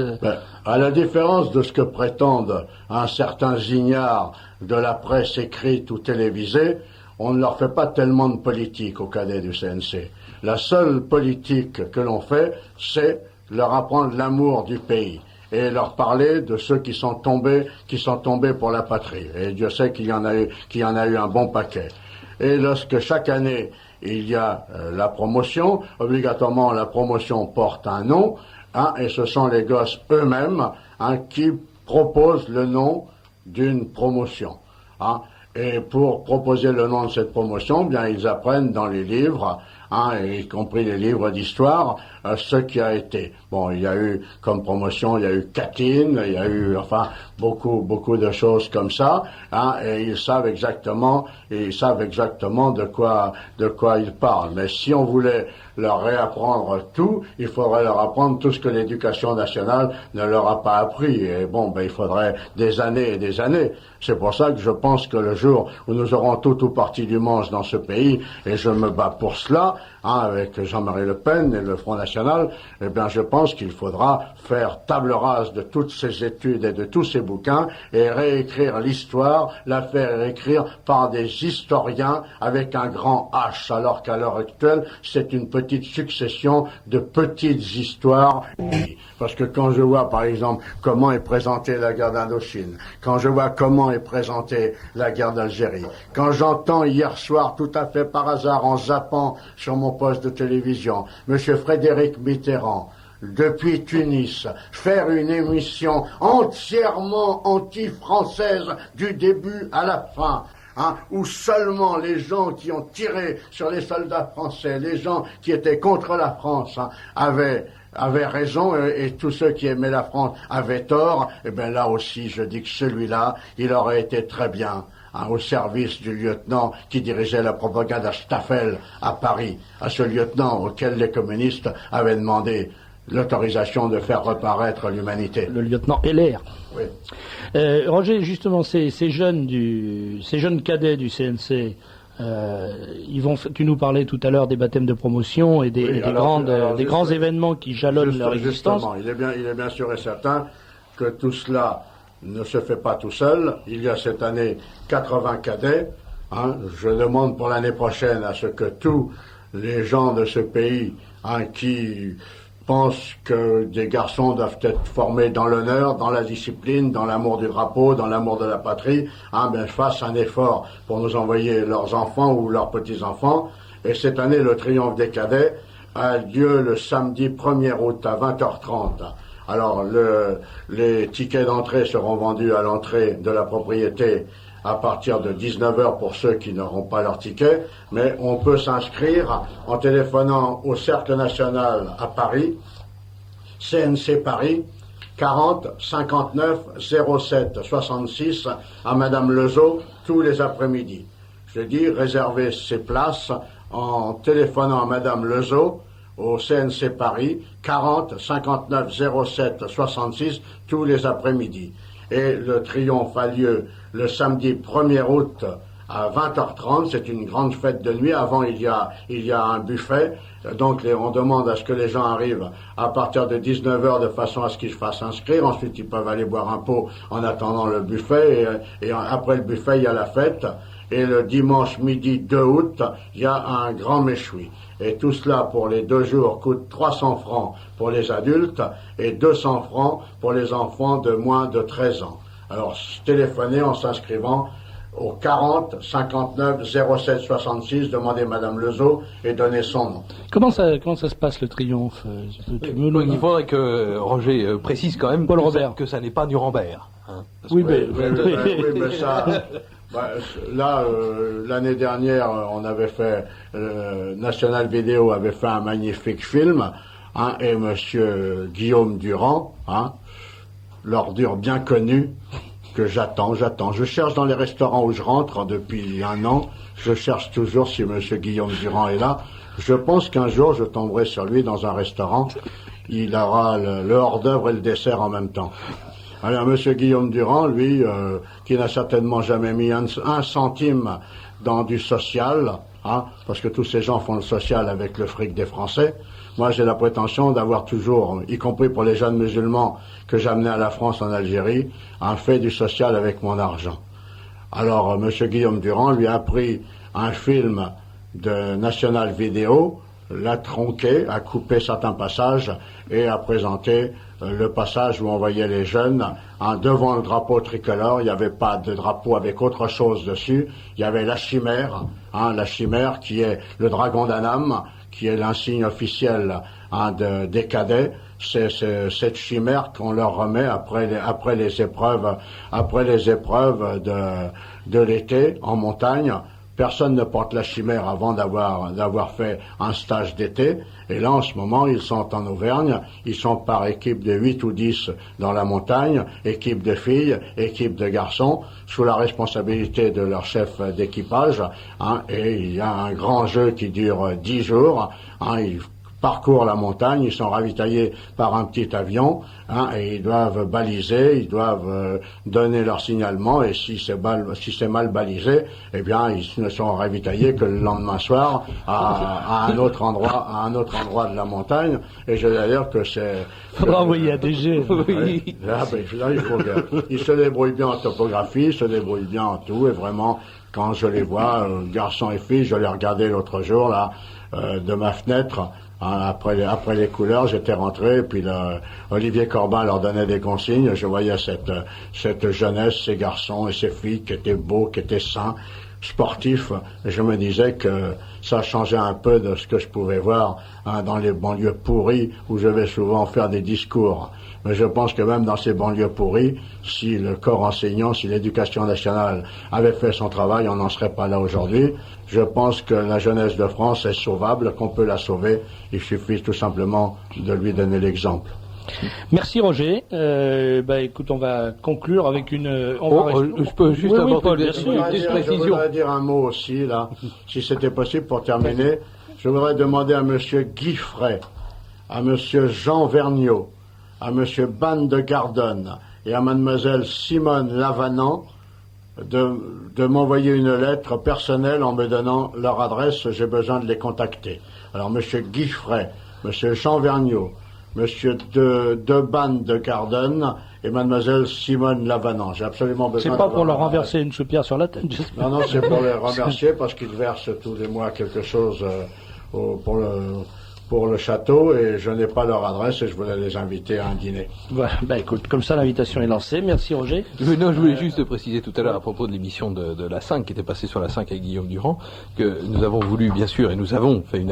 À la différence de ce que prétendent certains ignares de la presse écrite ou télévisée, on ne leur fait pas tellement de politique aux cadets du CNC. La seule politique que l'on fait, c'est leur apprendre l'amour du pays et leur parler de ceux qui sont tombés pour la patrie. Et Dieu sait qu'il y en a eu un bon paquet. Et lorsque chaque année il y a la promotion, obligatoirement la promotion porte un nom, et ce sont les gosses eux-mêmes qui proposent le nom d'une promotion. Et pour proposer le nom de cette promotion, bien ils apprennent dans les livres, y compris les livres d'histoire, ce qui a été. Bon, il y a eu comme promotion, il y a eu Katyn, il y a eu beaucoup de choses comme ça, et ils savent exactement de quoi ils parlent. Mais si on voulait leur réapprendre tout, il faudrait leur apprendre tout ce que l'éducation nationale ne leur a pas appris. Et bon, il faudrait des années et des années. C'est pour ça que je pense que le jour où nous aurons tout ou partie du manche dans ce pays, et je me bats pour cela, avec Jean-Marie Le Pen et le Front National, eh bien, je pense qu'il faudra faire table rase de toutes ces études et de tous ces bouquins et réécrire l'histoire, la faire écrire par des historiens avec un grand H, alors qu'à l'heure actuelle, c'est une petite succession de petites histoires. Parce que quand je vois, par exemple, comment est présentée la guerre d'Indochine, quand je vois comment est présentée la guerre d'Algérie, quand j'entends hier soir, tout à fait par hasard, en zappant sur mon poste de télévision, Monsieur Frédéric Mitterrand, depuis Tunis, faire une émission entièrement anti-française du début à la fin, où seulement les gens qui ont tiré sur les soldats français, les gens qui étaient contre la France, avaient raison et tous ceux qui aimaient la France avaient tort, et bien là aussi je dis que celui-là, il aurait été très bien au service du lieutenant qui dirigeait la propagande à Staffel à Paris, à ce lieutenant auquel les communistes avaient demandé l'autorisation de faire reparaître l'humanité. Le lieutenant Heller. Oui. Roger, justement, ces jeunes cadets du CNC, tu nous parlais tout à l'heure des baptêmes de promotion et des grands événements qui jalonnent leur existence. Justement, il est bien sûr et certain que tout cela ne se fait pas tout seul. Il y a cette année 80 cadets. Je demande pour l'année prochaine à ce que tous les gens de ce pays qui pensent que des garçons doivent être formés dans l'honneur, dans la discipline, dans l'amour du drapeau, dans l'amour de la patrie, fassent un effort pour nous envoyer leurs enfants ou leurs petits-enfants. Et cette année, le triomphe des cadets a lieu le samedi 1er août à 20h30. Alors, les tickets d'entrée seront vendus à l'entrée de la propriété à partir de 19h pour ceux qui n'auront pas leur ticket, mais on peut s'inscrire en téléphonant au Cercle National à Paris, CNC Paris, 40 59 07 66 à Madame Lezeau tous les après-midi. Je dis réservez ces places en téléphonant à Madame Lezeau au CNC Paris, 40 59 07 66 tous les après-midi. Et le triomphe a lieu le samedi 1er août à 20h30. C'est une grande fête de nuit. Avant, il y a un buffet. Donc, on demande à ce que les gens arrivent à partir de 19h de façon à ce qu'ils se fassent inscrire. Ensuite, ils peuvent aller boire un pot en attendant le buffet. Et après le buffet, il y a la fête. Et le dimanche midi 2 août, il y a un grand méchoui. Et tout cela pour les 2 jours coûte 300 francs pour les adultes et 200 francs pour les enfants de moins de 13 ans. Alors, téléphonez en s'inscrivant au 40 59 07 66, demandez Madame Lezeau et donnez son nom. Comment ça se passe le triomphe? Il faudrait que Roger précise quand même que ça n'est pas Nuremberg. Oui, mais ça... Là, l'année dernière, on avait fait, National Vidéo avait fait un magnifique film, et Monsieur Guillaume Durand, l'ordure bien connue, que j'attends. Je cherche dans les restaurants où je rentre depuis 1 an, je cherche toujours si Monsieur Guillaume Durand est là. Je pense qu'un jour, je tomberai sur lui dans un restaurant. Il aura le hors-d'œuvre et le dessert en même temps. Alors, Monsieur Guillaume Durand, lui, qui n'a certainement jamais mis un centime dans du social, parce que tous ces gens font le social avec le fric des Français. Moi, j'ai la prétention d'avoir toujours, y compris pour les jeunes musulmans que j'amenais à la France en Algérie, fait du social avec mon argent. Alors, Monsieur Guillaume Durand lui a pris un film de National Vidéo, l'a tronqué, a coupé certains passages et a présenté le passage où on voyait les jeunes devant le drapeau tricolore. Il n'y avait pas de drapeau avec autre chose dessus. Il y avait la chimère qui est le dragon d'Annam, qui est l'insigne officiel des cadets. C'est cette chimère qu'on leur remet après les épreuves de l'été en montagne, Personne ne porte la chimère avant d'avoir fait un stage d'été. Et là, en ce moment, ils sont en Auvergne. Ils sont par équipe de 8 ou 10 dans la montagne, équipe de filles, équipe de garçons, sous la responsabilité de leur chef d'équipage. Et il y a un grand jeu qui dure 10 jours. Ils parcourent la montagne, ils sont ravitaillés par un petit avion, et ils doivent baliser, ils doivent donner leur signalement, et si c'est mal balisé, eh bien ils ne sont ravitaillés que le lendemain soir à un autre endroit de la montagne. Et je veux dire que c'est... Faudra envoyer à DG. Oui. Là, ils se débrouillent bien en topographie, ils se débrouillent bien en tout, et vraiment, quand je les vois, garçons et filles, je les regardais l'autre jour là de ma fenêtre. Après les couleurs, j'étais rentré, puis Olivier Corbin leur donnait des consignes. Je voyais cette jeunesse, ces garçons et ces filles qui étaient beaux, qui étaient sains, sportifs. Et je me disais que ça changeait un peu de ce que je pouvais voir dans les banlieues pourries où je vais souvent faire des discours. Mais je pense que même dans ces banlieues pourries, si le corps enseignant, si l'éducation nationale avait fait son travail, on n'en serait pas là aujourd'hui. Je pense que la jeunesse de France est sauvable, qu'on peut la sauver. Il suffit tout simplement de lui donner l'exemple. Merci Roger. Écoute, on va conclure avec une... je peux juste apporter une petite précision. Je voudrais dire un mot aussi, là, si c'était possible pour terminer. Je voudrais demander à monsieur Guy Fray, à monsieur Jean Vergniaud, à monsieur Ban de Gardonne et à mademoiselle Simone Lavanant de m'envoyer une lettre personnelle en me donnant leur adresse. J'ai besoin de les contacter. Alors monsieur Guy Fray, monsieur Jean Vergniaud, monsieur de Ban de Gardonne et mademoiselle Simone Lavanant. J'ai absolument besoin. C'est pas pour leur renverser une soupière sur la tête, j'espère. Non, c'est pour les remercier parce qu'ils versent tous les mois quelque chose pour le château, et je n'ai pas leur adresse et je voulais les inviter à un dîner. Voilà, écoute, comme ça l'invitation est lancée. Merci Roger. Non, je voulais juste préciser tout à l'heure à propos de l'émission de la 5 qui était passée sur la 5 avec Guillaume Durand, que nous avons voulu, bien sûr, et nous avons fait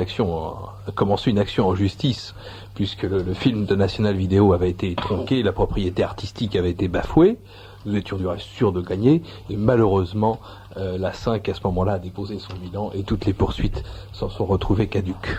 commencé une action en justice, puisque le film de National Vidéo avait été tronqué, la propriété artistique avait été bafouée. Nous étions du reste sûrs de gagner, et malheureusement, la 5 à ce moment-là a déposé son bilan et toutes les poursuites s'en sont retrouvées caduques.